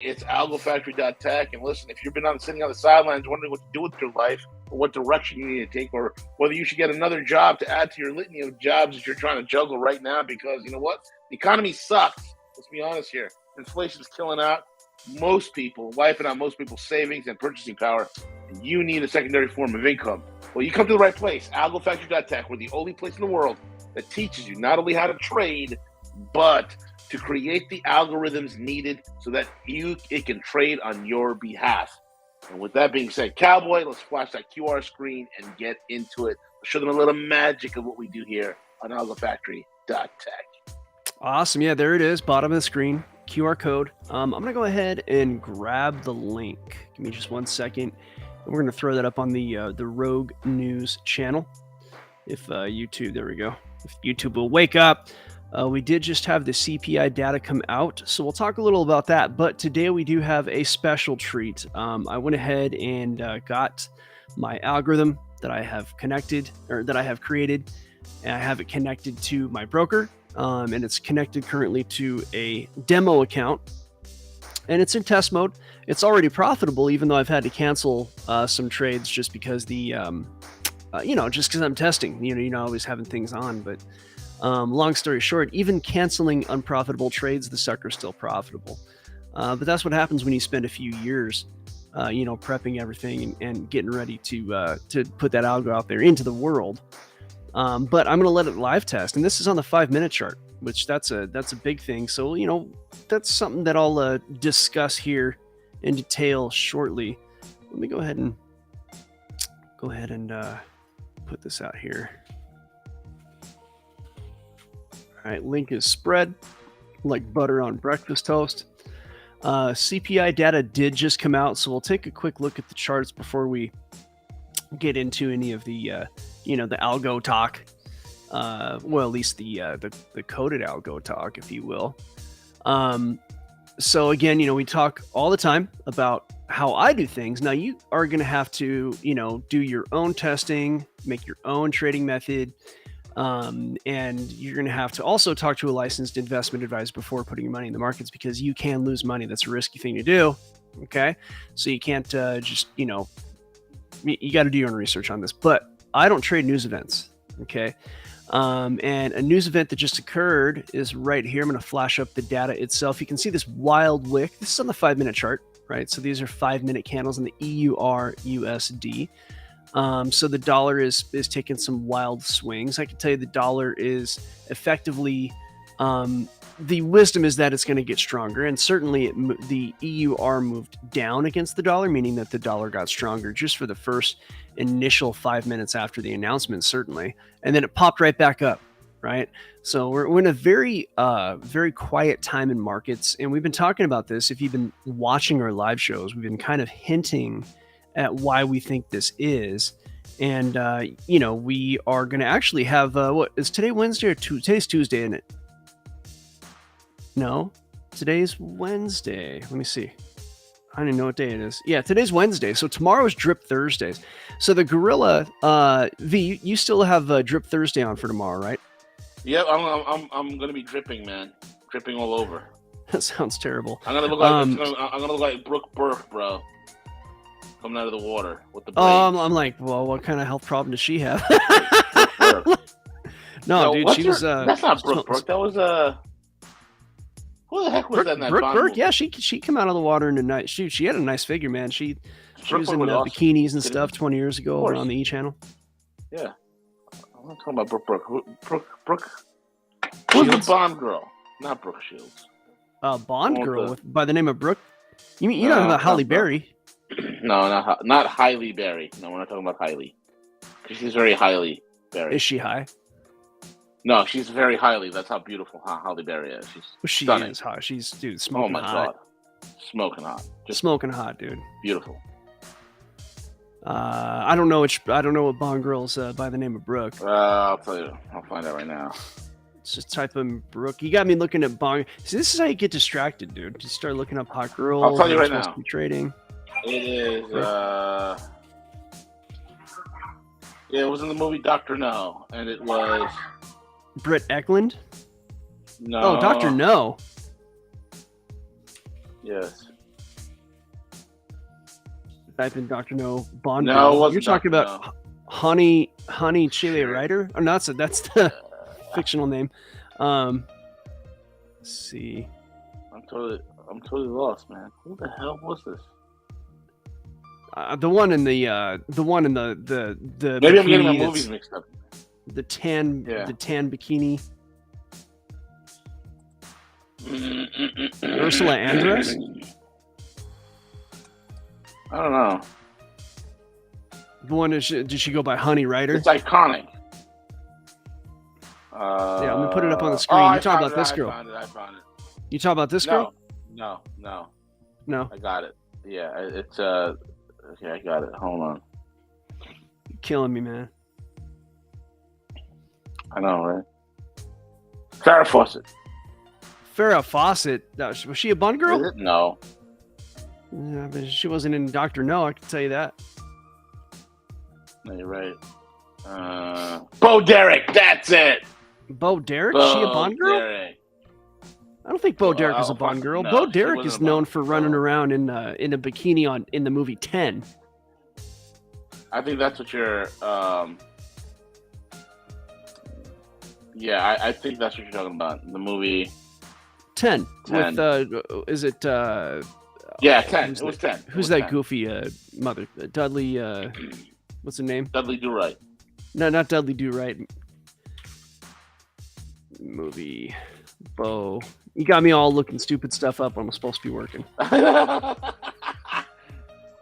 It's algofactory.tech. And listen, if you've been sitting on the sidelines wondering what to do with your life or what direction you need to take or whether you should get another job to add to your litany of jobs that you're trying to juggle right now because, you know what? The economy sucks. Let's be honest here. Inflation's killing out most people, wiping out most people's savings and purchasing power. And you need a secondary form of income. Well, you come to the right place, algofactory.tech. We're the only place in the world that teaches you not only how to trade, but to create the algorithms needed so that it can trade on your behalf. And with that being said, Cowboy, let's flash that QR screen and get into it. Let's show them a little magic of what we do here on algofactory.tech. Awesome. Yeah, there it is. Bottom of the screen, QR code. I'm going to go ahead and grab the link. Give me just 1 second. And we're going to throw that up on the Rogue News channel. If YouTube, there we go. If YouTube will wake up. We did just have the CPI data come out, so we'll talk a little about that. But today we do have a special treat. I went ahead and got my algorithm that I have connected, or that I have created, and I have it connected to my broker, and it's connected currently to a demo account, and it's in test mode. It's already profitable, even though I've had to cancel some trades just because just because I'm testing. Always having things on, but. Long story short, even canceling unprofitable trades, the sucker's still profitable. But that's what happens when you spend a few years, prepping everything and getting ready to put that algo out there into the world. But I'm going to let it live test, and this is on the 5-minute chart, which that's a big thing. So that's something that I'll discuss here in detail shortly. Let me go ahead and put this out here. All right, link is spread like butter on breakfast toast. CPI data did just come out, so we'll take a quick look at the charts before we get into any of the the algo talk. Well, at least the coded algo talk, if you will. So again, we talk all the time about how I do things. Now you are going to have to do your own testing, make your own trading method. And you're going to have to also talk to a licensed investment advisor before putting your money in the markets, because you can lose money. That's a risky thing to do. Okay. So you can't just, you got to do your own research on this, but I don't trade news events. Okay. And a news event that just occurred is right here. I'm going to flash up the data itself. You can see this wild wick. This is on the 5-minute chart, right? So these are 5-minute candles in the EUR USD. So the dollar is taking some wild swings. I can tell you the dollar is effectively, the wisdom is that it's going to get stronger. And certainly the EUR moved down against the dollar, meaning that the dollar got stronger just for the first initial 5 minutes after the announcement, certainly. And then it popped right back up, right? So we're in a very, very quiet time in markets. And we've been talking about this. If you've been watching our live shows, we've been kind of hinting at why we think this is. And, we are going to actually have, what is today, Wednesday or today's Tuesday, isn't it? No, today's Wednesday. Let me see. I don't even know what day it is. Yeah, today's Wednesday. So tomorrow's Drip Thursdays. So the Gorilla, V, you still have Drip Thursday on for tomorrow, right? Yep, I'm going to be dripping, man. Dripping all over. That sounds terrible. I'm going to look like Brooke Burke, bro. Coming out of the water with the brain. I'm like, well, what kind of health problem does she have? No, dude, she was. That's not Brooke Burke. That was who the heck was that in that Brooke Burke? Yeah, she came out of the water in a nice. She had a nice figure, man. She was in bikinis and stuff 20 years ago on the E channel. Yeah, I'm not talking about Brooke. Brooke. Who's the Bond girl? Not Brooke Shields. Bond girl by the name of Brooke. You mean you're talking about Halle Berry? No, not Hailey Berry. No, we're not talking about Hailey. She's very highly Berry. Is she high? No, she's very highly. That's how beautiful Halle Berry is. She's stunning. Is hot. She's smoking hot. God, smoking hot. Just smoking hot, dude. Beautiful. I don't know what Bond girls by the name of Brooke. I'll tell you. I'll find out right now. Just type in Brooke. You got me looking at Bond. See, this is how you get distracted, dude. Just start looking up hot girls. I'll tell you right now. Trading. It is. Yeah, it was in the movie Dr. No, and it was Britt Eklund. No. Oh, Dr. No. Yes. type in Dr. No Bond No, Girl. it wasn't You're talking Dr. about No. Honey Chile Rider? Oh, no, that's the fictional name. Let's see. I'm totally lost, man. Who the hell was this? The one in the Maybe I'm getting my bikini, movies mixed up. the tan bikini. Ursula Andress? I don't know. The one did she go by Honey Rider? It's iconic. Yeah, let me put it up on the screen. You talking about this girl? I found it. You talking about this girl? No. No. I got it. Yeah, it's okay, I got it. Hold on. You're killing me, man. I know, right? Farrah Fawcett. Farrah Fawcett. Was she a Bond girl? Is it? No. Yeah, but she wasn't in Dr. No, I can tell you that. No, you're right. Bo Derek, that's it. Bo Derek? Is she a Bond girl? Derek. I don't think Bo Derek is a Bond girl. No, Bo she Derek wasn't is a known Bond for girl. running around in a bikini in the movie 10. I think that's what you're. Yeah, I think that's what you're talking about. The movie 10. 10. With is it? Yeah, 10. It was 10. Who's that goofy mother? Dudley. What's her name? Dudley Do Right. No, not Dudley Do Right. Movie. Bo. You got me all looking stupid stuff up. I'm supposed to be working.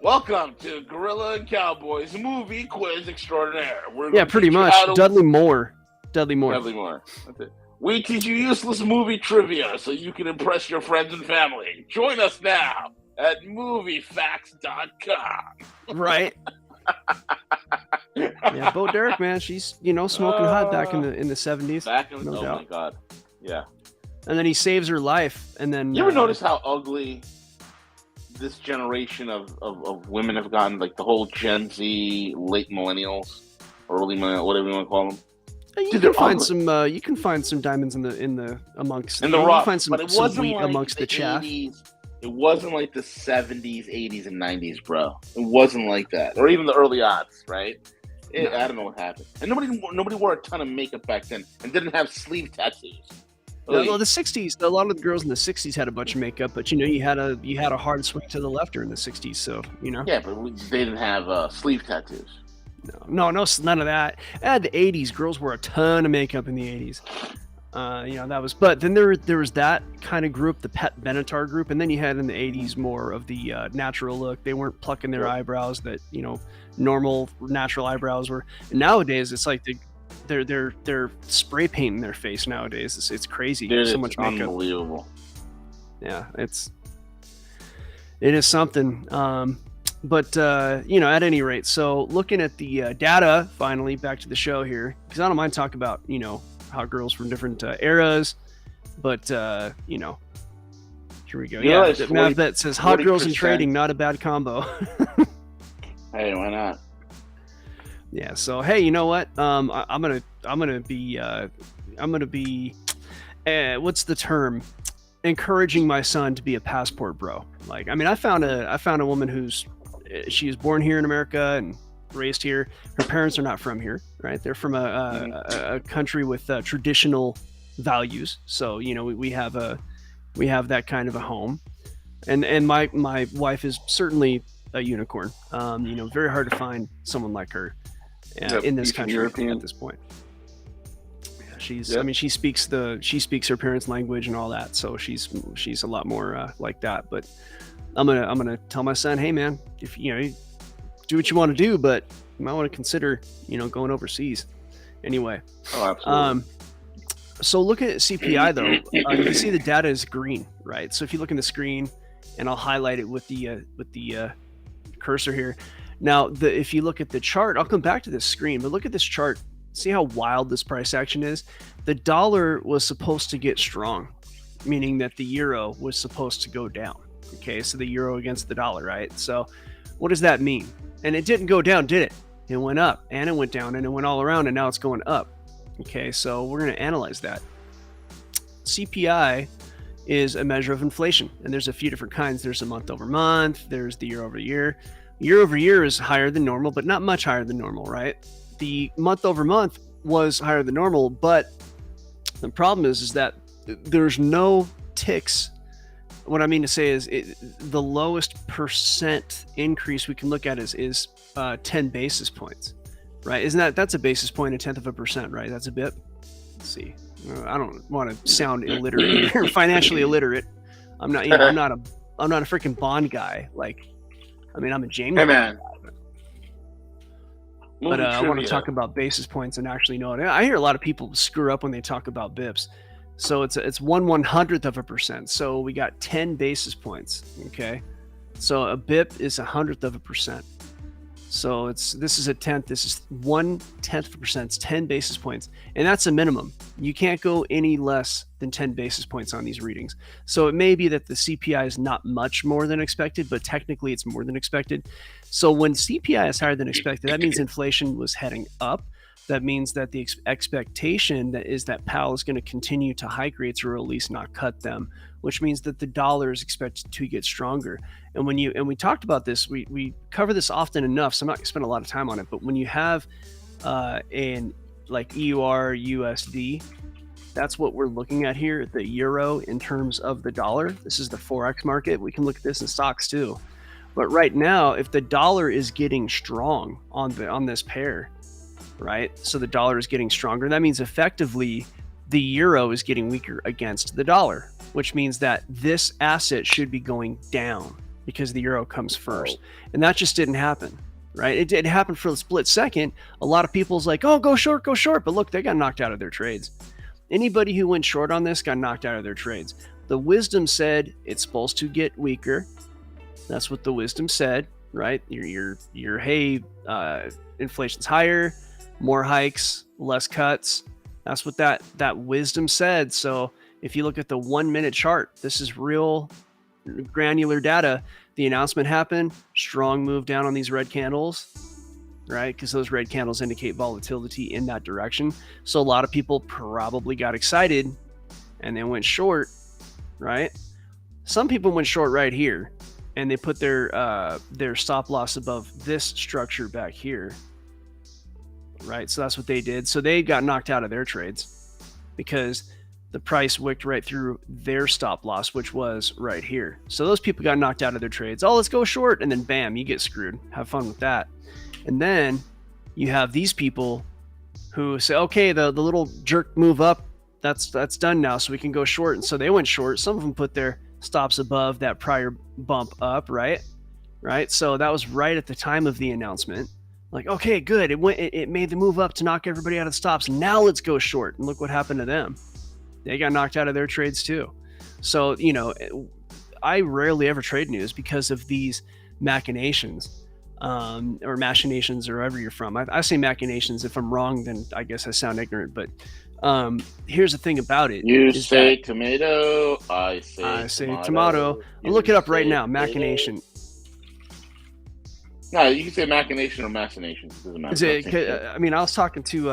Welcome to Gorilla and Cowboys movie quiz extraordinaire. Yeah, pretty much. Dudley Moore. That's it. We teach you useless movie trivia so you can impress your friends and family. Join us now at moviefacts.com. Right. Yeah, Bo Derek, man, she's smoking hot back in the 70s. No doubt. My god, yeah. And then he saves her life, and then you ever notice how ugly this generation of women have gotten? Like the whole Gen Z, late millennials, early millennials, whatever you want to call them. You can find some. You can find some diamonds in the amongst. In the rough, find some, but it wasn't wheat like amongst the chaff. 80s. It wasn't like the 70s, 80s, and 90s, bro. It wasn't like that, or even the early aughts, right? No. I don't know what happened. And nobody wore a ton of makeup back then, and didn't have sleeve tattoos. Well, the 60s, a lot of the girls in the 60s had a bunch of makeup, but you had a hard swing to the left during the 60s, so Yeah, but they didn't have sleeve tattoos. No, none of that. And the 80s, girls wore a ton of makeup in the 80s. That was. But then there was that kind of group, the Pat Benatar group, and then you had in the 80s more of the natural look. They weren't plucking their eyebrows that normal natural eyebrows were. And nowadays, it's like they're spray painting their face nowadays. It's crazy. Dude, so much makeup. Unbelievable. Yeah, it is something. But at any rate, so looking at the data, finally back to the show here, because I don't mind talking about hot girls from different eras, but here we go. Yeah, the map that says hot girls in trading, not a bad combo. Hey, why not? Yeah. So hey, you know what? I'm gonna be what's the term? Encouraging my son to be a passport bro. Like, I mean, I found a woman she was born here in America and raised here. Her parents are not from here, right? They're from a country with traditional values. So we have that kind of a home, and my wife is certainly a unicorn. Very hard to find someone like her in this country at this point. I mean, she speaks her parents' language and all that, so she's a lot more like that. But I'm gonna tell my son, hey man, if do what you want to do, but you might want to consider going overseas. Anyway, absolutely. So looking at CPI though, you can see the data is green, right? So if you look in the screen, and I'll highlight it with the cursor here. Now, if you look at the chart, I'll come back to this screen, but look at this chart. See how wild this price action is? The dollar was supposed to get strong, meaning that the euro was supposed to go down. Okay, so the euro against the dollar, right? So what does that mean? And it didn't go down, did it? It went up, and it went down, and it went all around, and now it's going up. Okay, so we're going to analyze that. CPI is a measure of inflation, and there's a few different kinds. There's a month over month, there's the year over year. Year over year is higher than normal, but not much higher than normal, right? The month over month was higher than normal, but the problem is that there's no ticks. What I mean to say is the lowest percent increase we can look at is 10 basis points, right? Isn't that's a basis point, a tenth of a percent, right? That's a bit. Let's see. I don't want to sound illiterate or financially illiterate. I'm not. I'm not a freaking bond guy. Like, I mean, I'm a James. Hey man. But I want to talk about basis points and actually know it. I hear a lot of people screw up when they talk about bips. So it's 1/100th of a percent. So we got 10 basis points. Okay. So a bip is 100th of a percent. So this is a tenth. This is 1/10 of a percent. It's 10 basis points, and that's a minimum. You can't go any less than 10 basis points on these readings. So it may be that the CPI is not much more than expected, but technically it's more than expected. So when CPI is higher than expected, that means inflation was heading up. That means that the expectation is that Powell is going to continue to hike rates or at least not cut them, which means that the dollar is expected to get stronger. And we talked about this, we cover this often enough, so I'm not going to spend a lot of time on it. But when you have an like EUR USD, that's what we're looking at here, the euro in terms of the dollar. This is the Forex market. We can look at this in stocks too. But right now, if the dollar is getting strong on this pair, right? So the dollar is getting stronger. That means effectively the euro is getting weaker against the dollar, which means that this asset should be going down because the euro comes first. And that just didn't happen, right? It happened for a split second. A lot of people's like, oh, go short. But look, they got knocked out of their trades. Anybody who went short on this got knocked out of their trades. The wisdom said it's supposed to get weaker. That's what the wisdom said, right? Your hey, inflation's higher, more hikes, less cuts. That's what that wisdom said. So if you look at the 1 minute chart, this is real granular data. The announcement happened, strong move down on these red candles, right? Because those red candles indicate volatility in that direction. So a lot of people probably got excited and they went short, right? Some people went short right here and they put their stop loss above this structure back here. Right, so that's what they did. So they got knocked out of their trades because the price wicked right through their stop loss, which was right here. So those people got knocked out of their trades. Oh, let's go short, and then bam, you get screwed. Have fun with that. And then you have these people who say, okay, the little jerk move up, that's done now, so we can go short. And so they went short. Some of them put their stops above that prior bump up, right? So that was right at the time of the announcement. Like, okay, good. It made the move up to knock everybody out of the stops. Now let's go short. And look what happened to them. They got knocked out of their trades too. So, I rarely ever trade news because of these machinations, or machinations, or wherever you're from. I say machinations. If I'm wrong, then I guess I sound ignorant. But here's the thing about it. You say tomato, I say tomato. I'll look it up right now. Machination. No, you can say machination or machination. It doesn't matter. I mean, I was talking to.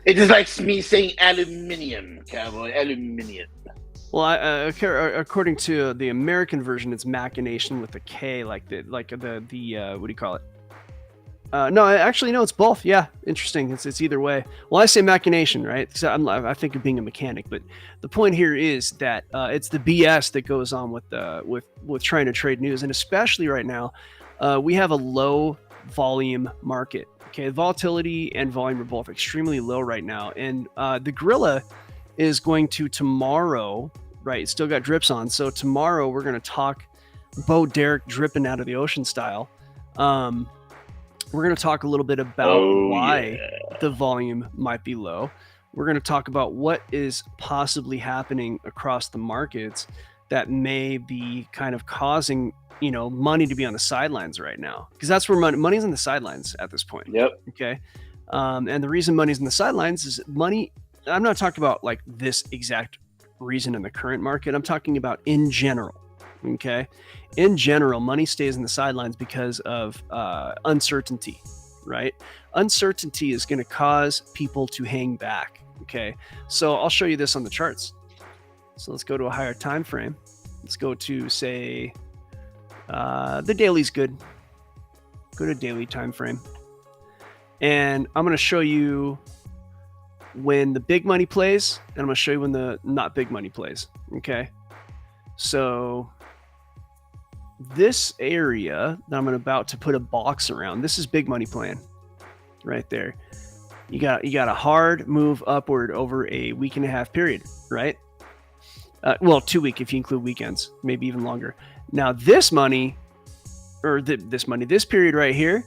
It's just like me saying aluminium, cowboy. Aluminium. Well, according to the American version, it's machination with a K, like the what do you call it? No, actually, no, it's both. Yeah, interesting. It's either way. Well, I say machination, right? So I think of being a mechanic, but the point here is that it's the BS that goes on with trying to trade news, and especially right now. We have a low volume market. Okay, volatility and volume are both extremely low right now. And the gorilla is going to tomorrow, right? It's still got drips on. So tomorrow we're going to talk Bo Derek dripping out of the ocean style. We're going to talk a little bit about why the volume might be low. We're going to talk about what is possibly happening across the markets that may be kind of causing money to be on the sidelines right now, because that's where money's on the sidelines at this point. Yep. Okay. And the reason money's on the sidelines is money. I'm not talking about like this exact reason in the current market. I'm talking about in general. Okay. In general, money stays on the sidelines because of uncertainty, right? Uncertainty is going to cause people to hang back. Okay. So I'll show you this on the charts. So let's go to a higher time frame. Let's go to, say, the daily's good. Go to daily time frame. And I'm going to show you when the big money plays, and I'm going to show you when the not big money plays. Okay. So this area that I'm about to put a box around, this is big money playing right there. You got a hard move upward over a week and a half period, right? Well, 2 week if you include weekends, maybe even longer. Now this money, or this period right here,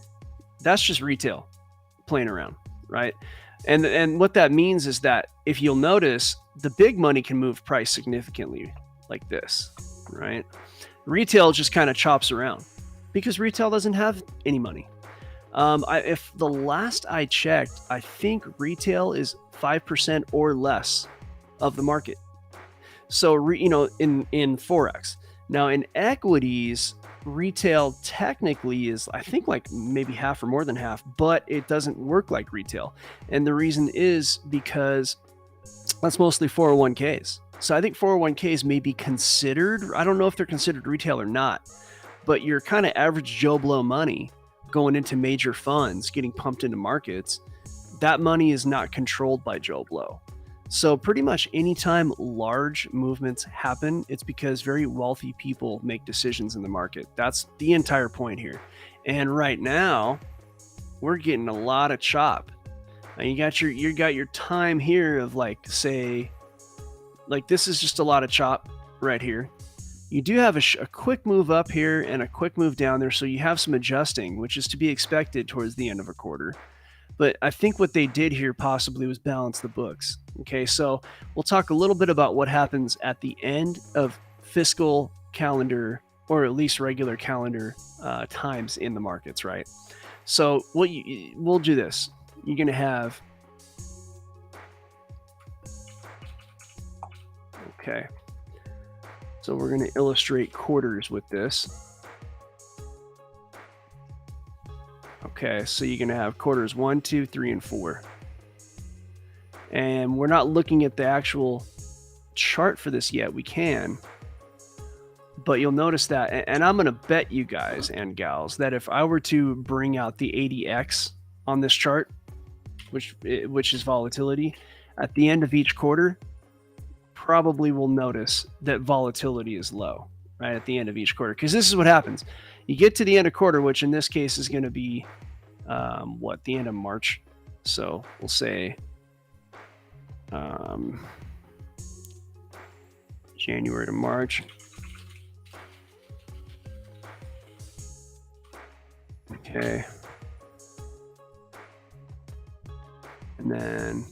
that's just retail playing around, right? And what that means is that if you'll notice, the big money can move price significantly like this, right? Retail just kind of chops around because retail doesn't have any money. If the last I checked, I think retail is 5% or less of the market. So, in Forex. Now in equities, retail technically is, I think, like maybe half or more than half, but it doesn't work like retail. And the reason is because that's mostly 401ks. So I think 401ks may be considered, I don't know if they're considered retail or not, but your kind of average Joe Blow money going into major funds, getting pumped into markets, that money is not controlled by Joe Blow. So pretty much anytime large movements happen, it's because very wealthy people make decisions in the market. That's the entire point here. And right now, we're getting a lot of chop. Now you got your time here of like, say, like this is just a lot of chop right here. You do have a quick move up here and a quick move down there, so you have some adjusting, which is to be expected towards the end of a quarter. But I think what they did here possibly was balance the books. Okay, so we'll talk a little bit about what happens at the end of fiscal calendar, or at least regular calendar times in the markets, right? So we'll do this. You're going to have, okay. So we're going to illustrate quarters with this. Okay, so you're going to have quarters 1, 2, 3, and 4. And we're not looking at the actual chart for this yet. We can. But you'll notice that, and I'm going to bet you guys and gals that if I were to bring out the 80x on this chart, which is volatility, at the end of each quarter, probably will notice that volatility is low right at the end of each quarter, because this is what happens. You get to the end of quarter, which in this case is going to be the end of March. So we'll say January to March. Okay. And then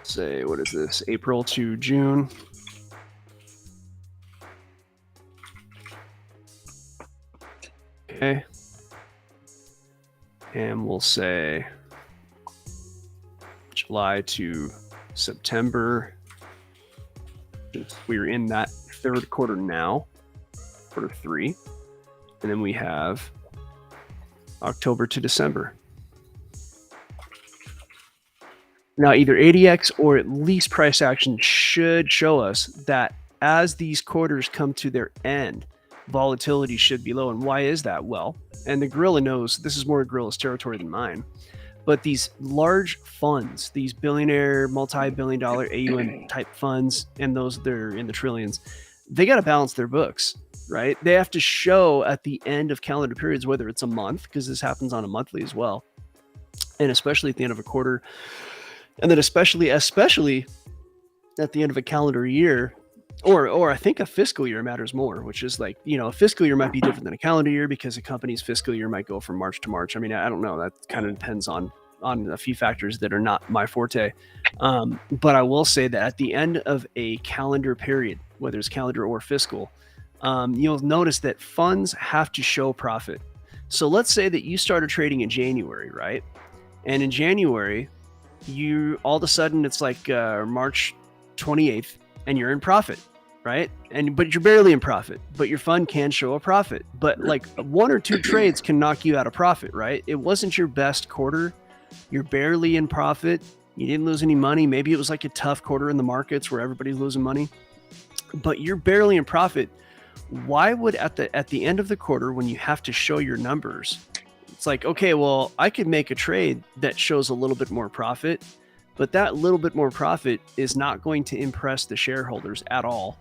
say, what is this? April to June. Okay. And we'll say July to September. We're in that third quarter now, quarter 3. And then we have October to December. Now, either ADX or at least price action should show us that as these quarters come to their end, volatility should be low. And why is that? Well, and the gorilla knows, this is more gorilla's territory than mine, but these large funds, these billionaire, multi-billion dollar AUM type funds, and those that are in the trillions, they got to balance their books, right? They have to show at the end of calendar periods, whether it's a month, because this happens on a monthly as well, and especially at the end of a quarter. And then especially at the end of a calendar year, or I think a fiscal year matters more, which is like, a fiscal year might be different than a calendar year because a company's fiscal year might go from March to March. I mean, I don't know. That kind of depends on a few factors that are not my forte. But I will say that at the end of a calendar period, whether it's calendar or fiscal, you'll notice that funds have to show profit. So let's say that you started trading in January, right? And in January, you all of a sudden it's like March 28th and you're in profit, right? But you're barely in profit, but your fund can show a profit. But like 1 or 2 trades can knock you out of profit, right? It wasn't your best quarter. You're barely in profit. You didn't lose any money. Maybe it was like a tough quarter in the markets where everybody's losing money, but you're barely in profit. Why would at the end of the quarter, when you have to show your numbers, it's like, okay, well, I could make a trade that shows a little bit more profit, but that little bit more profit is not going to impress the shareholders at all.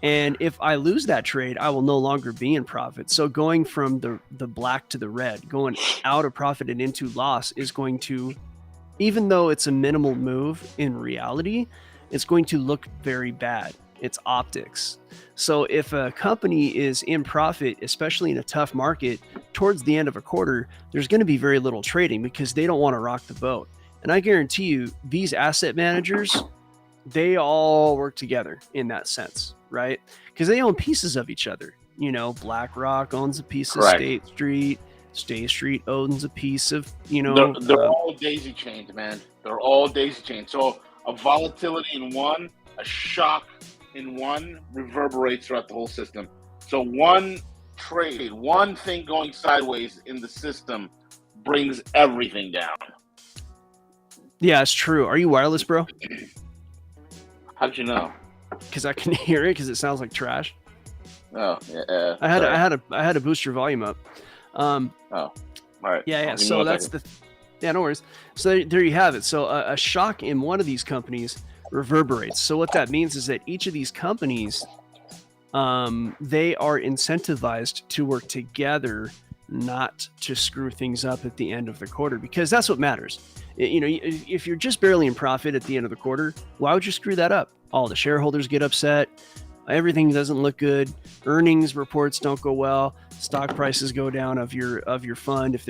And if I lose that trade, I will no longer be in profit. So going from the black to the red, going out of profit and into loss is going to, even though it's a minimal move in reality, it's going to look very bad. It's optics. So if a company is in profit, especially in a tough market, towards the end of a quarter, there's going to be very little trading because they don't want to rock the boat. And I guarantee you, these asset managers, they all work together in that sense, right? Because they own pieces of each other. You know, BlackRock owns a piece of State Street. State Street owns a piece of, you know. They're all daisy chained, man. They're all daisy chained. So a volatility in one, a shock in one reverberates throughout the whole system. So one trade, one thing going sideways in the system brings everything down. Yeah, it's true. Are you wireless, bro? How'd you know? Because I can hear it because it sounds like trash. Oh, yeah. I had to boost your volume up. All right. Yeah. So that's no worries. So there you have it. So a shock in one of these companies reverberates. So what that means is that each of these companies, they are incentivized to work together, not to screw things up at the end of the quarter, because that's what matters. You know, if you're just barely in profit at the end of the quarter, why would you screw that up? All the shareholders get upset. Everything doesn't look good. Earnings reports don't go well. Stock prices go down of your fund if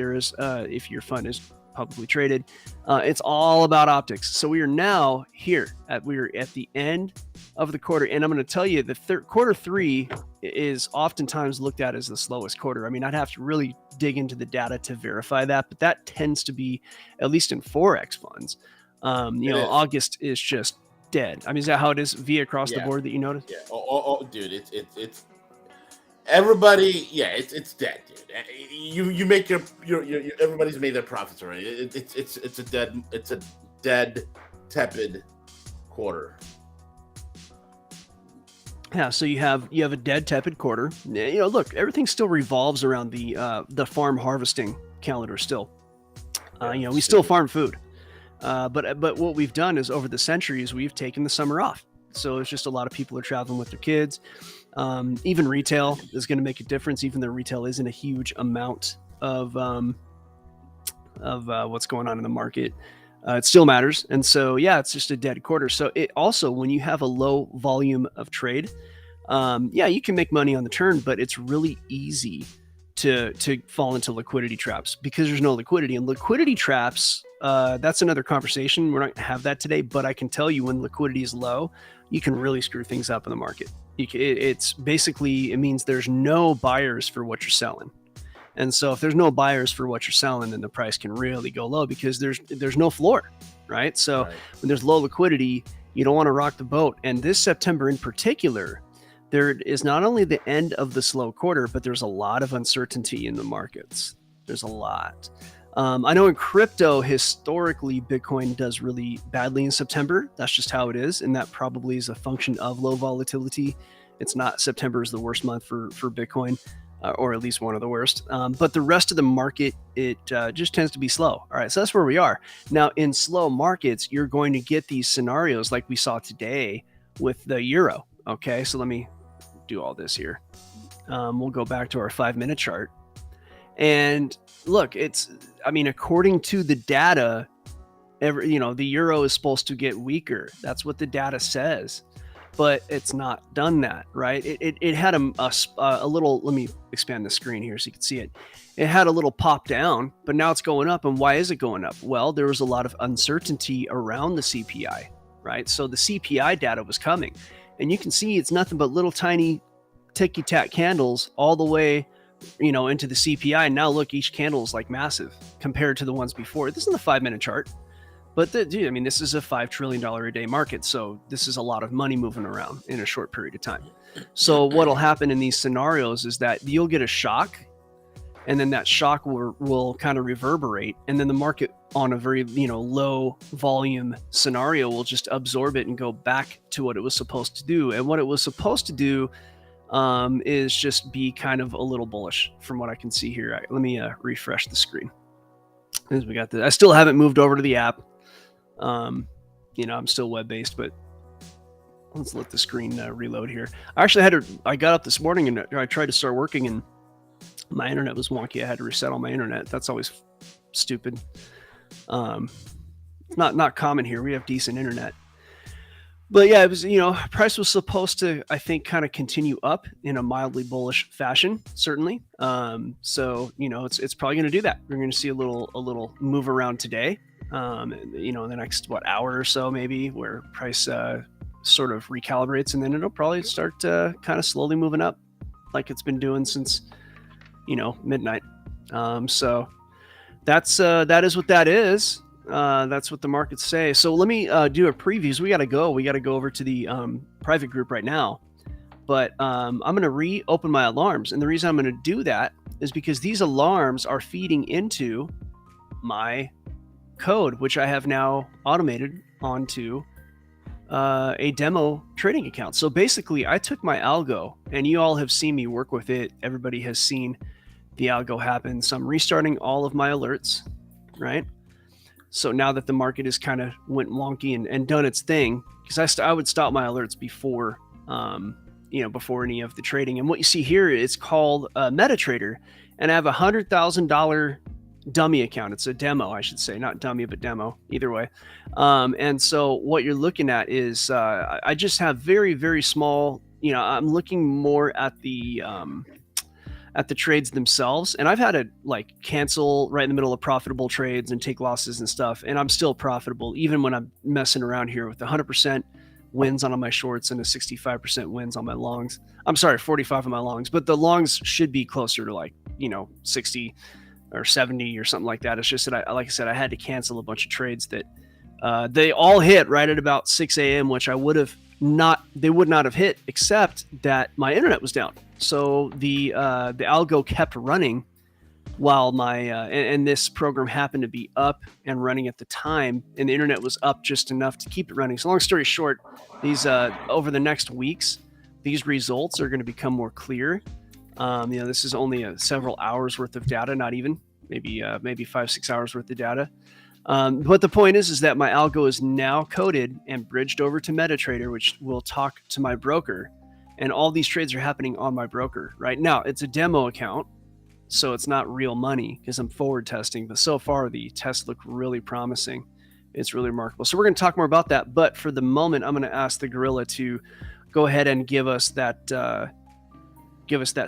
your fund is publicly traded. It's all about optics. So we are now here we're at the end of the quarter, and I'm going to tell you the quarter three is oftentimes looked at as the slowest quarter. I mean, I'd have to really dig into the data to verify that, but that tends to be, at least in Forex funds. August is just dead. I mean, is that how it is across the board that you notice? Yeah. Oh, dude, it's everybody. Yeah, it's dead, dude. You make your everybody's made their profits already. It's a dead, tepid quarter. Yeah, so you have a dead, tepid quarter. You know, look, everything still revolves around the farm harvesting calendar. Still, we still farm food, but what we've done is over the centuries we've taken the summer off. So it's just a lot of people are traveling with their kids. Even retail is going to make a difference, even though retail isn't a huge amount of what's going on in the market. It still matters. And so, yeah, it's just a dead quarter. So it also, when you have a low volume of trade, you can make money on the turn, but it's really easy to fall into liquidity traps because there's no liquidity. And liquidity traps, that's another conversation. We're not going to have that today, but I can tell you when liquidity is low, you can really screw things up in the market. It means there's no buyers for what you're selling. And so if there's no buyers for what you're selling, then the price can really go low because there's no floor, right? So when there's low liquidity, you don't want to rock the boat. And this September in particular, there is not only the end of the slow quarter, but there's a lot of uncertainty in the markets. There's a lot. I know in crypto, historically, Bitcoin does really badly in September. That's just how it is. And that probably is a function of low volatility. It's not September is the worst month for Bitcoin. Or at least one of the worst. But the rest of the market, it just tends to be slow. All right, so that's where we are. Now, in slow markets, you're going to get these scenarios like we saw today with the euro. Okay, so let me do all this here. We'll go back to our 5-minute chart. And look, according to the data, the euro is supposed to get weaker. That's what the data says. But it's not done that, right? It had a little, let me expand the screen here so you can see it. It had a little pop down, but now it's going up. And why is it going up? Well, there was a lot of uncertainty around the CPI, right? So the CPI data was coming. And you can see it's nothing but little tiny ticky-tack candles all the way, into the CPI. And now look, each candle is like massive compared to the ones before. This is the 5-minute chart. But this is a $5 trillion a day market. So this is a lot of money moving around in a short period of time. So what'll happen in these scenarios is that you'll get a shock and then that shock will kind of reverberate, and then the market on a very low volume scenario will just absorb it and go back to what it was supposed to do. And what it was supposed to do is just be kind of a little bullish from what I can see here. Let me refresh the screen. As we got this, I still haven't moved over to the app. I'm still web-based, but let's let the screen reload here. I got up this morning and I tried to start working, and my internet was wonky. I had to reset all my internet. That's always stupid. Not common here. We have decent internet. But yeah, it was, price was supposed to, I think, kind of continue up in a mildly bullish fashion, certainly. So, it's probably going to do that. We're going to see a little move around today, in the next, hour or so, maybe, where price sort of recalibrates, and then it'll probably start kind of slowly moving up like it's been doing since, midnight. So that is what that is. That's what the markets say. So let me do a preview. We got to go over to the private group right now, but I'm going to reopen my alarms. And the reason I'm going to do that is because these alarms are feeding into my code, which I have now automated onto a demo trading account. So basically I took my algo, and you all have seen me work with it. Everybody has seen the algo happen. So I'm restarting all of my alerts, right? So now that the market has kind of went wonky and done its thing, because I would stop my alerts before, before any of the trading. And what you see here, it's called MetaTrader, and I have $100,000 dummy account. It's a demo, I should say, not dummy, but demo, either way. And so what you're looking at is I just have very, very small, I'm looking more at the trades themselves. And I've had to cancel right in the middle of profitable trades and take losses and stuff. And I'm still profitable, even when I'm messing around here with 100% wins on all my shorts and a 65% wins on my longs. I'm sorry, 45 on my longs, but the longs should be closer to 60 or 70 or something like that. It's just that like I said, I had to cancel a bunch of trades that they all hit right at about 6 a.m., which they would not have hit, except that my internet was down. So the algo kept running while my and this program happened to be up and running at the time, and the internet was up just enough to keep it running. So long story short, these over the next weeks, these results are going to become more clear. This is only several hours worth of data, not even maybe 5-6 hours worth of data. But the point is that my algo is now coded and bridged over to MetaTrader, which will talk to my broker. And all these trades are happening on my broker right now. It's a demo account, so it's not real money because I'm forward testing. But so far, the tests look really promising. It's really remarkable. So we're going to talk more about that. But for the moment, I'm going to ask the gorilla to go ahead and give us that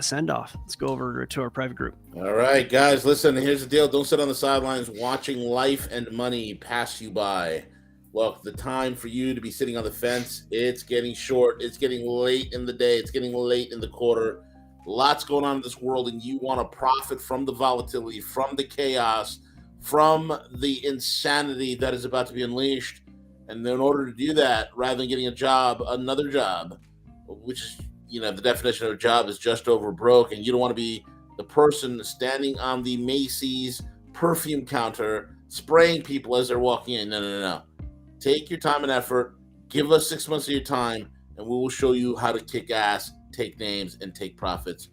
send off. Let's go over to our private group. All right, guys, listen, here's the deal. Don't sit on the sidelines watching life and money pass you by. Well, the time for you to be sitting on the fence, it's getting short. It's getting late in the day. It's getting late in the quarter. Lots going on in this world, and you want to profit from the volatility, from the chaos, from the insanity that is about to be unleashed. And in order to do that, rather than getting another job, which is, the definition of a job is just over broke, and you don't want to be the person standing on the Macy's perfume counter spraying people as they're walking in. No. Take your time and effort. Give us 6 months of your time, and we will show you how to kick ass, take names, and take profits.